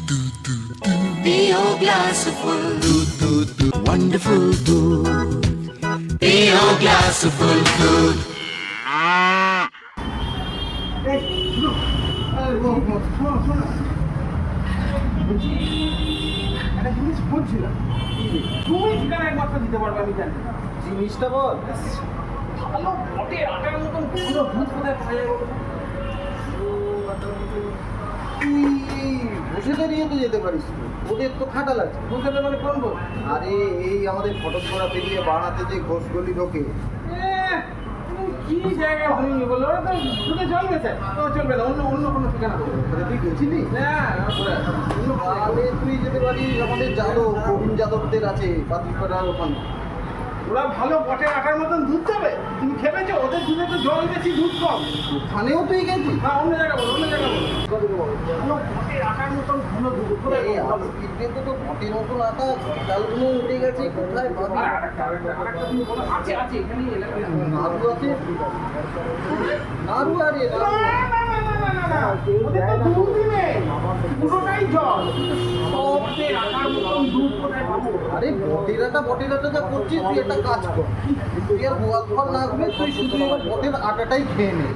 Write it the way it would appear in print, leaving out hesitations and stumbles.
Be your glass full. Wonderful food. Be your glass full food. একটা জিনিস বলছিলাম, তুমি ঠিকানা একমাত্র দিতে পারবে, আমি জানি। জিনিসটা বল। ভালো বটে আটার মতন পুরো দুধ কোথায় পাওয়া যায় বলো? তুই বসে দাঁড়িয়ে তো যেতে পারিস তো। ওদের তো খাটাল আছে। বলতে মানে কোন বল? আরে এই আমাদের ফটোছড়া পেরিয়ে বাড়াতে যে ঘোষগলি ঢোকে। কি জায়গায় তুমি বলো? ওরা তো দুধে জন্মেছে, তো চলবে না, অন্য অন্য কোনো ঠিকানা বলো। ওখানে তুই গেছিলি? তাহলে তুই যেতে পারিস আমাদের যাদব, প্রবীণ যাদবদের আছে পাতিপাড়ার ওখানে। ওরা ভালো বটে আটার মতন দুধ দেবে। তুমি খেপেছো? ওদের দুধে তো জল বেশি, দুধ কম। ওখানেও তুই গেছিস? হ্যাঁ, অন্য জায়গা বলো, অন্য জায়গা বলো। ভালো বটে আটার মতন ভালো দুধ কোথায় এই পাবো? আমার কিডনিতে তো ঘটের মতন আটা, ডালগুলো উঠে গেছে, কোথায় পাবি? আরেকটা তুমি বলো। আছে আছে এখানেই এলাকায়। নাড়ু আছে? নাড়ু আরে নাড়ু। ওদের তো দুধই নেই, পুরোটাই জল। বটে আটার মতন দুধ কোথায় পাবো? আরে বটেরাটা যা করছিস তুই একটা কাজ কর, তুই আর গোয়াল ফল না ঘুরে তুই শুধু এবার বটের আটাটাই খেয়ে নে।